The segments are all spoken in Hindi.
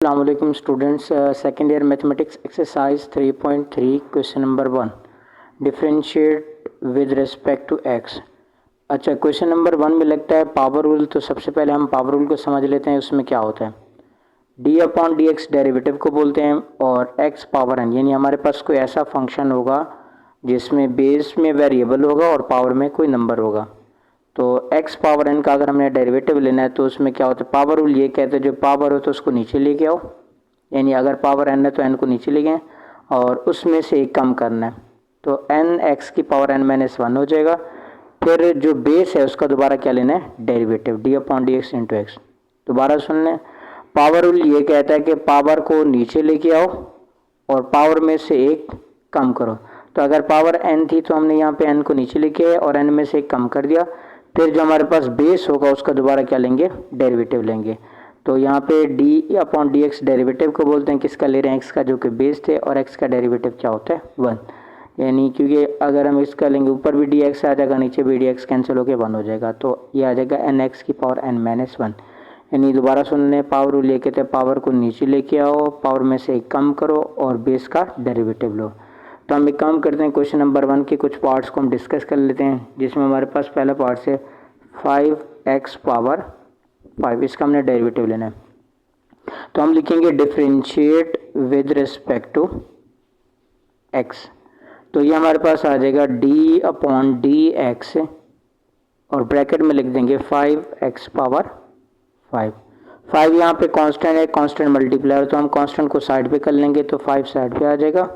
अस्सलाम वालेकुम students. Second year mathematics exercise 3.3 question number 1 differentiate with respect to x. अच्छा, क्वेश्चन नंबर 1 में लगता है पावर रूल। तो सबसे पहले हम पावर रूल को समझ लेते हैं। उसमें क्या होता है, D upon d x derivative को बोलते हैं और एक्स पावर एन, यानी हमारे पास कोई ऐसा फंक्शन होगा जिसमें बेस में वेरिएबल होगा और पावर में कोई नंबर होगा। तो x पावर n का अगर हमने डेरिवेटिव लेना है तो उसमें क्या होता है, पावर रूल ये कहते हैं जो पावर हो तो उसको नीचे लेके आओ, यानी अगर पावर n है तो n को नीचे ले गए और उसमें से एक कम करना है। तो n x की पावर n माइनस 1 हो जाएगा। फिर जो बेस है उसका दोबारा क्या लेना है, derivative D upon d x into x. दोबारा सुन लें, पावर रूल ये कहता है कि पावर को नीचे लेके आओ और पावर में से एक कम करो। तो अगर पावर n थी तो हमने यहाँ पे n को नीचे लेके आए और n में से एक कम कर दिया। फिर जो हमारे पास बेस होगा उसका दोबारा क्या लेंगे, डेरिवेटिव लेंगे। तो यहाँ पे D upon d x derivative को बोलते हैं, किसका ले रहे हैं, एक्स का जो कि बेस थे, और एक्स का डेरिवेटिव क्या होता है 1, यानी क्योंकि अगर हम इसका लेंगे ऊपर भी डी एक्स आ जाएगा नीचे भी डी एक्स कैंसिल होकर 1 हो जाएगा। तो ये आ जाएगा एन एक्स की पावर एन माइनस 1। यानी दोबारा सुन लें, पावर रूल लेके थे पावर को नीचे लेके आओ, पावर में से एक कम करो और बेस का डेरिवेटिव लो। तो हम एक काम करते हैं, क्वेश्चन नंबर 1 के कुछ पार्ट्स को हम डिस्कस कर लेते हैं, जिसमें हमारे पास पहला पार्ट है 5x पावर 5, इसका हमने डेरिवेटिव लेना है। तो हम लिखेंगे differentiate with respect to x। तो ये हमारे पास आ जाएगा d अपॉन डी एक्स और ब्रैकेट में लिख देंगे 5x पावर 5। 5 यहाँ पे कांस्टेंट है, कांस्टेंट मल्टीप्लायर, तो हम कांस्टेंट को साइड पे कर लेंगे तो 5 साइड पे आ जाएगा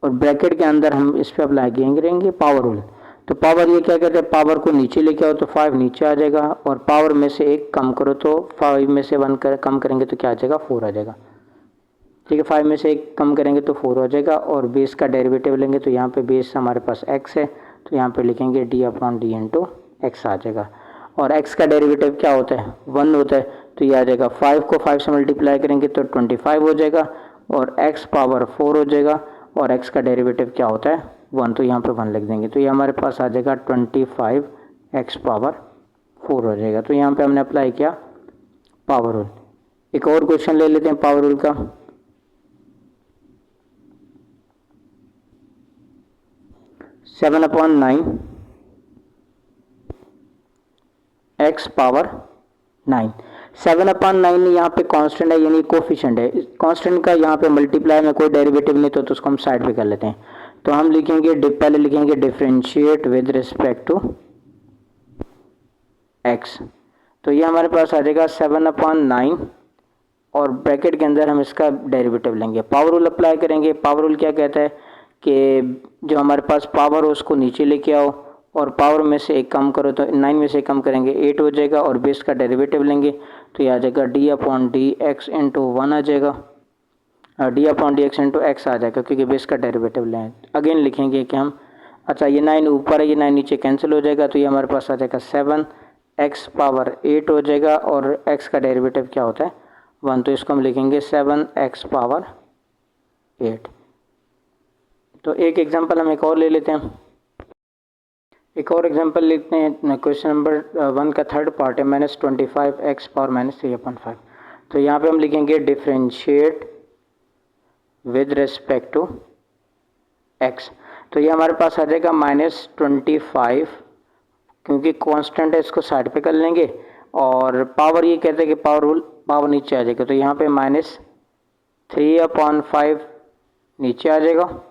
और ब्रैकेट के अंदर हम इस पे अप्लाई करेंगे पावर रूल। तो पावर ये क्या कहते हैं, पावर को नीचे लेके आओ तो 5 नीचे आ जाएगा और पावर में से एक कम करो तो 5 में से 1 कम करेंगे तो क्या आ जाएगा, 4 आ जाएगा। ठीक है, 5 में से एक कम करेंगे तो 4 हो जाएगा और बेस का डेरिवेटिव लेंगे तो यहाँ पे बेस हमारे पास x है, तो यहाँ पे लिखेंगे d upon d into x आ जाएगा। और x का डेरिवेटिव क्या होता है, 1 होता है, तो ये आ जाएगा 5 को 5 से मल्टीप्लाई करेंगे तो 25 हो जाएगा और x पावर 4 हो जाएगा और x का डेरिवेटिव क्या होता है 1, तो यहाँ पे 1 लिख देंगे। तो ये हमारे पास आ जाएगा 25x पावर 4 हो जाएगा। तो यहाँ पे हमने अप्लाई किया पावर रूल। एक और क्वेश्चन ले लेते हैं पावर रूल का। Seven upon 9 x power 9। 7 upon 9 यहाँ पे कांस्टेंट है, यानी कोफिशिएंट है। कांस्टेंट का यहाँ पे मल्टीप्लाई में कोई डेरिवेटिव नहीं तो उसको हम साइड पे कर लेते हैं। तो हम लिखेंगे पहले लिखेंगे differentiate with respect to x। तो ये हमारे पास आ जाएगा 7 अपॉन 9 और ब्रैकेट के अंदर हम इसका डेरिवेटिव लेंगे, पावर रूल अप्लाई करेंगे। पावर रूल क्या कहता है कि जो हमारे पास पावर हो उसको नीचे लेके आओ और पावर में से एक कम करो, तो 9 में से कम करेंगे 8 हो जाएगा और बेस का डेरिवेटिव लेंगे तो ये आ जाएगा d upon d x into 1 आ जाएगा, d upon d x into x आ जाएगा क्योंकि बेस का डेरिवेटिव लें। अगेन लिखेंगे कि हम, अच्छा ये 9 ऊपर है, ये 9 नीचे कैंसिल हो जाएगा तो ये हमारे पास आ जाएगा 7x पावर 8 हो जाएगा और x का डेरिवेटिव क्या होता है 1, तो इसको हम लिखेंगे 7x पावर 8। तो एक एग्जांपल हम एक और ले लेते हैं। एक और एग्जांपल लेते हैं, क्वेश्चन नंबर 1 का थर्ड पार्ट है -25x पावर -3/5। तो यहाँ पे हम लिखेंगे differentiate with respect to x। तो ये हमारे पास आ जाएगा -25, क्योंकि कांस्टेंट है इसको साइड पे कर लेंगे और पावर ये कहते हैं कि पावर रूल पावर नीचे आ जाएगा, तो यहाँ पे -3/5 नीचे आ जाएगा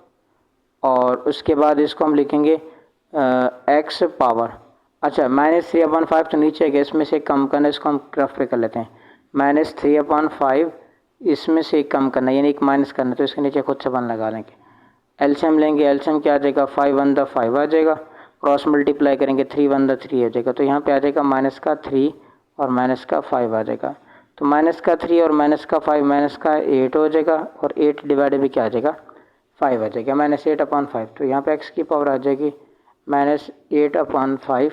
और उसके बाद इसको हम लिखेंगे x पावर, अच्छा -3/5 तो नीचे है, इसमें से कम करना, इसको हम रफ पे कर लेते हैं। -3/5 इसमें से कम करना यानी एक माइनस करना, तो इसके नीचे खुद से 1 लगा लेंगे। एलसीएम लेंगे, एलसीएम क्या आ जाएगा 5 1 द 5 आ जाएगा, क्रॉस मल्टीप्लाई करेंगे 3 1 द 3 हो जाएगा, तो यहाँ पे आ जाएगा माइनस का 3 और माइनस का 5 आ जाएगा। तो माइनस का 3 और माइनस का 5 माइनस का 8 हो जाएगा और 8 डिवाइडेड भी क्या आ जाएगा 5 आ जाएगा, -8/5। तो यहाँ पे x की पावर आ जाएगी -8/5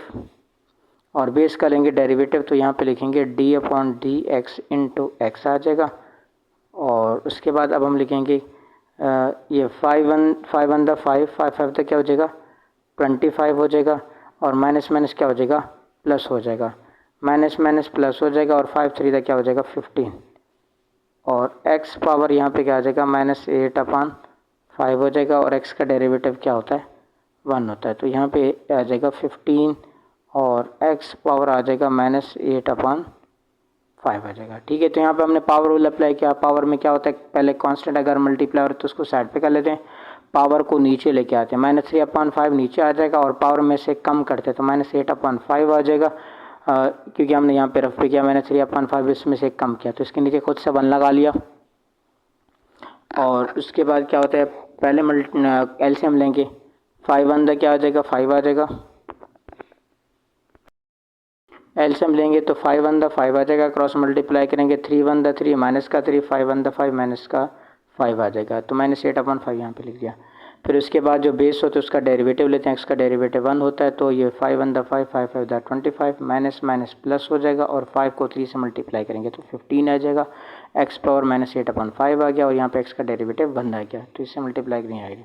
और बेस करेंगे डेरिवेटिव, तो यहाँ पे लिखेंगे d upon d x into x आ जाएगा। और उसके बाद अब हम लिखेंगे ये 5 1 द 5 5 तक क्या हो जाएगा 25 हो जाएगा और माइनस माइनस क्या हो जाएगा प्लस हो जाएगा, माइनस माइनस प्लस हो जाएगा और 5 3 तक क्या हो जाएगा 15 और x पावर यहाँ पे क्या आ जाएगा -8/5 हो जाएगा, और x का डेरिवेटिव क्या होता है 1 होता है। तो यहाँ पे आ जाएगा 15 और x पावर आ जाएगा -8/5 आ जाएगा। ठीक है, तो यहाँ पे हमने पावर रूल अप्लाई किया। पावर में क्या होता है, पहले कांस्टेंट अगर मल्टीप्लाई हो तो उसको साइड पे कर लेते हैं, पावर को नीचे लेके आते हैं, -3/5 नीचे आ जाएगा और पावर में से कम करते हैं तो -8/5 आ जाएगा। क्योंकि हमने यहाँ पे रफ पे किया, -3/5 इसमें से कम किया तो इसके नीचे खुद से 1 लगा लिया। और उसके बाद क्या होता है, पहले एलसीएम लेंगे, 5 1 क्या आ जाएगा 5 आ जाएगा। एलसीएम लेंगे तो 5 1 5 आ जाएगा, क्रॉस मल्टीप्लाई करेंगे 3 1 3 -3 5 1 5 -5 आ जाएगा। तो -8/5 यहाँ पे लिख दिया। फिर उसके बाद जो बेस होता है उसका डेरिवेटिव लेते हैं, एक्स का डेरिवेटिव 1 होता है, तो ये 5 1 5 5 5 25 माइनस माइनस प्लस हो जाएगा और 5 को 3 से मल्टीप्लाई करेंगे तो 15 आ जाएगा। एक्स पावर -8/5 आ गया और यहाँ पे एक्स का डेरिवेटिव 1 आ गया, तो इससे मल्टीप्लाई नहीं आएगा।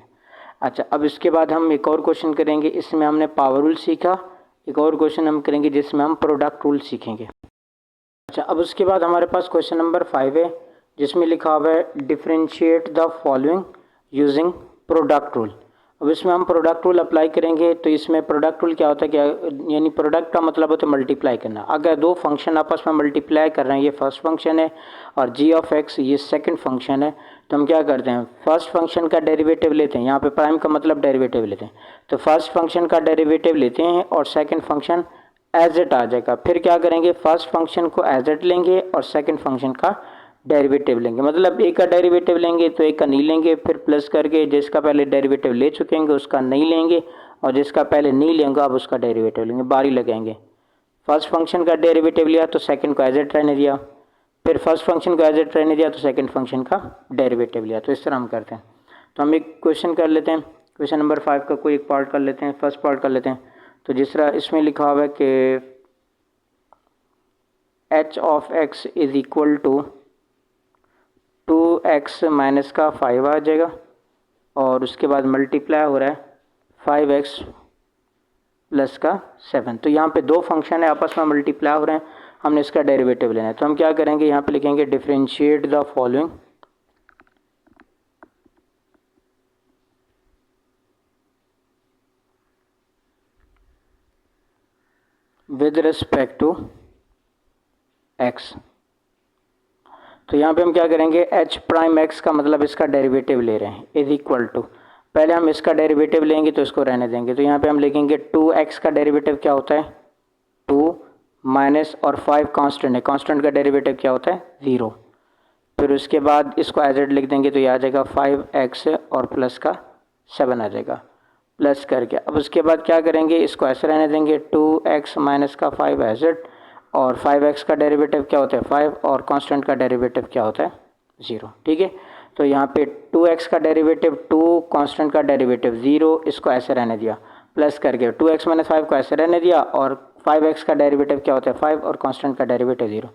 अच्छा, अब इसके बाद हम एक और क्वेश्चन करेंगे, इसमें हमने पावर रूल सीखा। एक और क्वेश्चन हम करेंगे जिसमें हम प्रोडक्ट रूल सीखेंगे। अच्छा, अब उसके बाद हमारे पास क्वेश्चन नंबर 5 है जिसमें लिखा हुआ है differentiate the following using product rule. अब इसमें हम प्रोडक्ट रूल अप्लाई करेंगे। तो इसमें प्रोडक्ट रूल क्या होता है, क्या यानी प्रोडक्ट का मतलब होता है मल्टीप्लाई करना। अगर दो फंक्शन आपस में मल्टीप्लाई कर रहे हैं, ये फर्स्ट फंक्शन है और जी ऑफ एक्स ये सेकंड फंक्शन है, तो हम क्या करते हैं, फर्स्ट फंक्शन का डेरिवेटिव लेते हैं। यहाँ पे प्राइम का मतलब डेरिवेटिव लेते हैं, तो फर्स्ट फंक्शन का डेरिवेटिव लेते हैं और सेकेंड फंक्शन एज इट आ जाएगा। फिर क्या करेंगे, फर्स्ट फंक्शन को एज इट लेंगे और सेकेंड फंक्शन का डेरिवेटिव लेंगे। मतलब एक का डेरिवेटिव लेंगे तो एक का नहीं लेंगे, फिर प्लस करके जिसका पहले डेरिवेटिव ले चुके हैं उसका नहीं लेंगे और जिसका पहले नहीं लेंगे अब उसका डेरिवेटिव लेंगे, बारी लगाएंगे। फर्स्ट फंक्शन का डेरिवेटिव लिया तो सेकंड को एज इट रहने दिया, फिर फर्स्ट फंक्शन को एज इट रहने दिया तो सेकंड फंक्शन का डेरिवेटिव लिया। तो इस तरह हम करते हैं। तो हम एक क्वेश्चन कर लेते हैं, क्वेश्चन नंबर 5 का कोई एक पार्ट कर लेते हैं, फर्स्ट पार्ट कर लेते हैं। तो जिस तरह इसमें लिखा हुआ है कि h of x is equal to 2x minus का 5 आ जाएगा और उसके बाद मल्टीप्लाई हो रहा है 5x प्लस का 7। तो यहाँ पे दो फंक्शन है आपस में मल्टीप्लाई हो रहे हैं, हमने इसका डेरिवेटिव लेना है। तो हम क्या करेंगे, यहाँ पे लिखेंगे differentiate the following with respect to x। तो यहाँ पे हम क्या करेंगे, h प्राइम x का मतलब इसका डेरिवेटिव ले रहे हैं, इज इक्वल टू, पहले हम इसका डेरिवेटिव लेंगे तो इसको रहने देंगे। तो यहाँ पे हम लिखेंगे 2x का डेरिवेटिव क्या होता है 2 माइनस और 5 कांस्टेंट है, कांस्टेंट का डेरिवेटिव क्या होता है 0। फिर उसके बाद इसको एज इट लिख देंगे तो ये आ जाएगा 5x और प्लस का 7 आ जाएगा, प्लस करके। अब उसके बाद क्या करेंगे, इसको ऐसे रहने देंगे 2x माइनस का 5 एज इट, और 5x का डेरिवेटिव क्या होता है 5 और कांस्टेंट का डेरिवेटिव क्या होता है 0। ठीक है, तो यहाँ पे 2x का डेरिवेटिव 2, कांस्टेंट का डेरिवेटिव 0, इसको ऐसे रहने दिया, प्लस करके 2x माइनस 5 को ऐसे रहने दिया और 5x का डेरिवेटिव क्या होता है 5 और कांस्टेंट का डेरिवेटिव 0।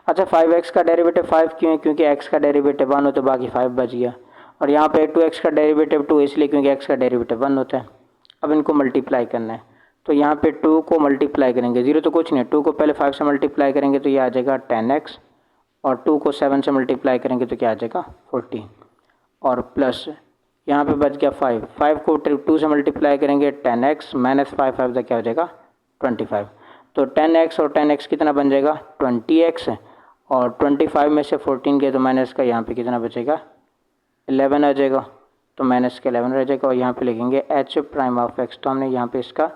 अच्छा, 5x का डेरिवेटिव 5 क्यों है, क्योंकि x का डेरिवेटिव 1 हो तो बाकी 5 बच गया, और यहाँ पे 2x का डेरिवेटिव 2 इसलिए क्योंकि x का डेरिवेटिव 1 होता है। अब इनको मल्टीप्लाई करना है, तो यहाँ पे 2 को मल्टीप्लाई करेंगे, 0 तो कुछ नहीं, 2 को पहले 5 से मल्टीप्लाई करेंगे तो ये आ जाएगा 10x, और 2 को 7 से मल्टीप्लाई करेंगे तो क्या आ जाएगा 14, और प्लस यहाँ पे बच गया 5, 5 को 2 से मल्टीप्लाई करेंगे 10x माइनस 5 5 का क्या हो जाएगा 25। तो 10x और 10x कितना बन जाएगा 20x, और 25 में से 14 गया तो माइनस का यहाँ पे कितना बचेगा 11 आ जाएगा, तो माइनस का 11 रह जाएगा, और यहाँ पे लिखेंगे h प्राइम ऑफ x। तो हमने यहाँ पे इसका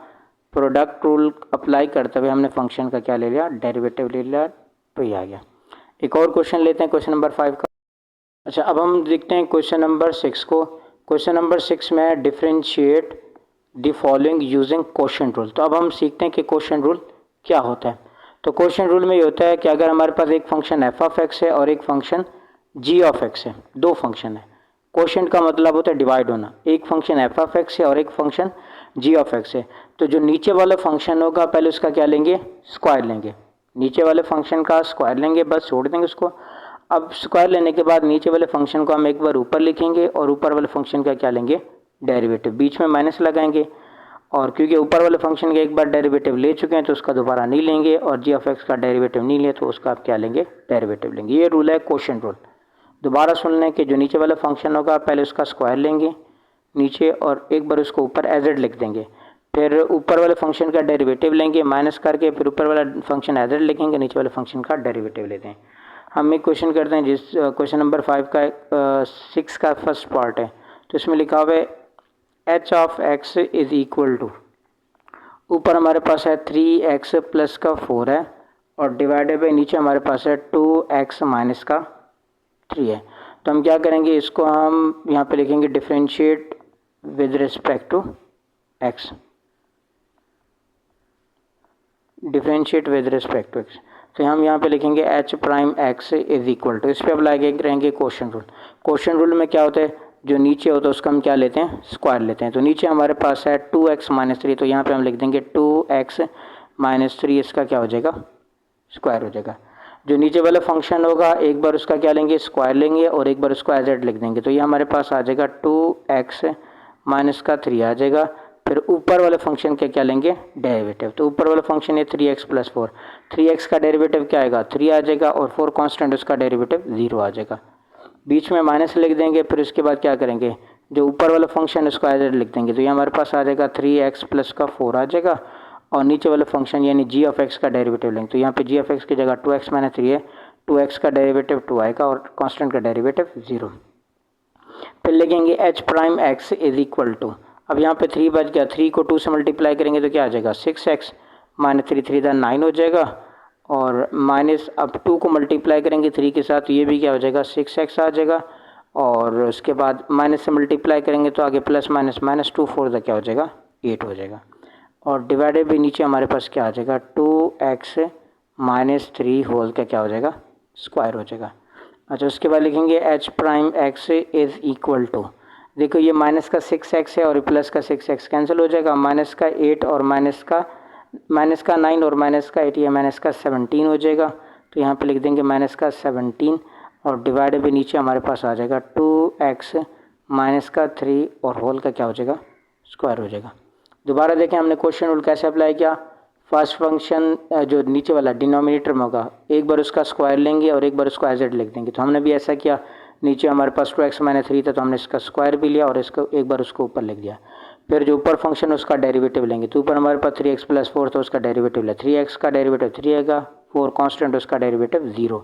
प्रोडक्ट रूल अप्लाई करते हुए हमने फंक्शन का क्या ले लिया डेरिवेटिव ले लिया, तो ये आ गया। एक और क्वेश्चन लेते हैं, क्वेश्चन नंबर 5 का। अच्छा, अब हम देखते हैं क्वेश्चन नंबर 6 को। क्वेश्चन नंबर 6 में है differentiate the following using quotient rule. तो अब हम सीखते हैं कि क्वोशंट रूल क्या होता है। तो क्वोशंट रूल में ये होता है कि अगर हमारे पास एक फंक्शन एफ ऑफ एक्स है और एक फंक्शन जी ऑफ एक्स है, दो फंक्शन है, क्वोशंट का मतलब होता है डिवाइड होना। एक फंक्शन एफ ऑफ एक्स है और एक फंक्शन जी ऑफ एक्स है, तो जो नीचे वाला फंक्शन होगा पहले उसका क्या लेंगे स्क्वायर लेंगे, नीचे वाले फंक्शन का स्क्वायर लेंगे, बस छोड़ देंगे उसको। अब स्क्वायर लेने के बाद नीचे वाले फंक्शन को हम एक बार ऊपर लिखेंगे और ऊपर वाले फंक्शन का क्या लेंगे डेरिवेटिव, बीच में माइनस लगाएंगे, और क्योंकि ऊपर वाले फंक्शन के एक बार डेरिवेटिव ले चुके हैं तो उसका दोबारा नहीं लेंगे, और जी ऑफ एक्स का डेरिवेटिव नहीं ले तो उसका आप क्या लेंगे डेरिवेटिव लेंगे। ये रूल है क्वोशंट रूल। दोबारा सुन लें कि जो नीचे वाला फंक्शन होगा पहले उसका स्क्वायर लेंगे नीचे और एक बार उसको ऊपर एज इट लिख देंगे, फिर ऊपर वाले फंक्शन का डेरिवेटिव लेंगे माइनस करके, फिर ऊपर वाला फंक्शन एज इट लिखेंगे, नीचे वाले फंक्शन का डेरिवेटिव लेते हैं। हम एक क्वेश्चन करते हैं जिस क्वेश्चन नंबर 5 का 6 का फर्स्ट पार्ट है। तो इसमें लिखा हुआ है h of x is equal to, ऊपर हमारे पास है 3x प्लस का 4 है और डिवाइडेड बाई नीचे हमारे पास है 2x माइनस का 3 है। तो हम क्या करेंगे, इसको हम यहाँ पे लिखेंगे differentiate with respect to x, differentiate with respect to x। तो हम यहाँ पे लिखेंगे h prime x is equal to, इस पर अप्लाई करेंगे क्वोशंट रूल। क्वोशंट रूल में क्या होता है, जो नीचे होता है उसका हम क्या लेते हैं, स्क्वायर लेते हैं। तो नीचे हमारे पास है 2x माइनस 3, तो यहाँ पे हम लिख देंगे 2x माइनस 3, इसका क्या हो जाएगा, स्क्वायर हो जाएगा। जो नीचे वाला फंक्शन होगा एक बार उसका क्या लेंगे, स्क्वायर लेंगे और एक बार उसको एज इट लिख देंगे। तो ये हमारे पास आ जाएगा 2x माइनस का 3 आ जाएगा। फिर ऊपर वाले फंक्शन के क्या लेंगे, डेरिवेटिव। तो ऊपर वाला फंक्शन है 3x प्लस 4, 3x का डेरिवेटिव क्या आएगा, 3 आ जाएगा और 4 कांस्टेंट उसका डेरिवेटिव 0 आ जाएगा। बीच में माइनस लिख देंगे, फिर उसके बाद क्या करेंगे, जो ऊपर वाला फंक्शन उसको एज इट लिख देंगे। तो ये हमारे पास आ जाएगा 3x प्लस का 4 आ जाएगा और नीचे वाले फंक्शन यानी g ऑफ x का डेरिवेटिव लेंगे। तो यहाँ पे g ऑफ x की जगह 2x माइनस 3 है, 2x का डेरिवेटिव 2 आएगा और कांस्टेंट का डेरिवेटिव 0। फिर लिखेंगे h prime x is equal to, अब यहाँ पे 3 बच गया, 3 को 2 से मल्टीप्लाई करेंगे तो क्या आ जाएगा 6x माइनस 3, 3 9 हो जाएगा और माइनस अब 2 को मल्टीप्लाई करेंगे 3 के साथ, तो ये भी क्या हो जाएगा 6x आ जाएगा और उसके बाद माइनस से मल्टीप्लाई करेंगे तो आगे प्लस माइनस माइनस 2 4 क्या हो जाएगा 8 हो जाएगा और डिवाइडेड भी नीचे हमारे पास क्या आ जाएगा 2x माइनस 3 होल का क्या हो जाएगा, स्क्वायर हो जाएगा। अच्छा, उसके बाद लिखेंगे h prime x is equal to, देखो ये माइनस का 6x है और प्लस का 6x कैंसिल हो जाएगा, माइनस का 8 और माइनस का 9 और माइनस का 8, ये माइनस का 17 हो जाएगा। तो यहाँ पे लिख देंगे माइनस का 17 और डिवाइड भी नीचे हमारे पास आ जाएगा 2x माइनस का 3 और होल का क्या हो जाएगा, स्क्वायर हो जाएगा। दोबारा देखें हमने क्वेश्चन रूल कैसे अप्लाई किया। फर्स्ट फंक्शन जो नीचे वाला डिनोमिनेटर में होगा एक बार उसका स्क्वायर लेंगे और एक बार उसको एज इट लिख देंगे। तो हमने भी ऐसा किया, नीचे हमारे पास 2x माइनस 3 था तो हमने इसका स्क्वायर भी लिया और इसको एक बार उसको ऊपर लिख दिया। फिर जो ऊपर फंक्शन उसका डेरिवेटिव लेंगे, तो ऊपर हमारे पास 3x प्लस 4 तो उसका डेरिवेटिव लिया, 3x का डेरिवेटिव 3 आएगा, 4 कांस्टेंट उसका डेरिवेटिव 0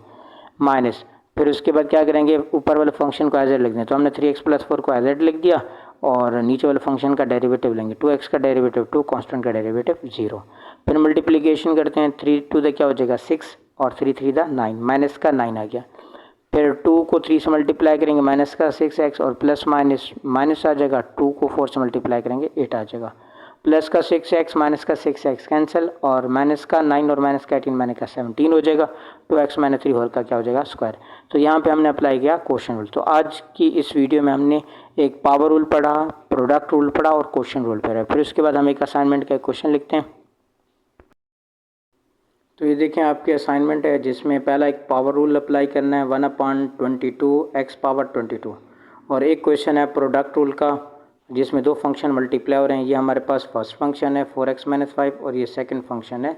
माइनस, फिर उसके बाद क्या करेंगे ऊपर वाले फंक्शन को एज इट लिख दें। तो हमने 3x प्लस 4 को एज इट लिख दिया और नीचे वाले फंक्शन का डेरिवेटिव लेंगे, 2x का डेरिवेटिव 2 कांस्टेंट का डेरिवेटिव 0। फिर मल्टीप्लिकेशन करते हैं, 3 2 क्या हो जाएगा 6 और 3 3 9, माइनस का 9 आ गया। फिर 2 को 3 से मल्टीप्लाई करेंगे माइनस का 6x और प्लस माइनस माइनस आ जाएगा, 2 को 4 से मल्टीप्लाई करेंगे 8 आ जाएगा, प्लस का 6x माइनस का 6x कैंसिल और माइनस का 9 और माइनस का 18 माइनस का 17 हो जाएगा, 2x माइनस 3 होल का क्या हो जाएगा, स्क्वायर। तो यहाँ पे हमने अप्लाई किया क्वोशंट रूल। तो आज की इस वीडियो में हमने एक पावर रूल पढ़ा, प्रोडक्ट रूल पढ़ा और क्वोशंट रूल पढ़ा। फिर उसके बाद हम एक असाइनमेंट का क्वेश्चन लिखते हैं। तो ये देखें आपके असाइनमेंट है जिसमें पहला एक पावर रूल अप्लाई करना है 1/22 x पावर 22 और एक क्वेश्चन है प्रोडक्ट रूल का जिसमें दो फंक्शन मल्टीप्लाई हो रहे हैं। ये हमारे पास फर्स्ट फंक्शन है 4x माइनस 5 और ये सेकंड फंक्शन है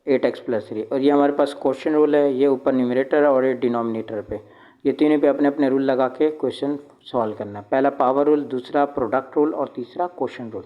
8x प्लस 3 और ये हमारे पास क्वेश्चन रूल है, ये ऊपर न्यूमरेटर है और ये डिनोमिनेटर पे, ये तीनों पे अपने अपने रूल लगा के क्वेश्चन सॉल्व करना है। पहला पावर रूल, दूसरा प्रोडक्ट रूल और तीसरा क्वेश्चन रूल।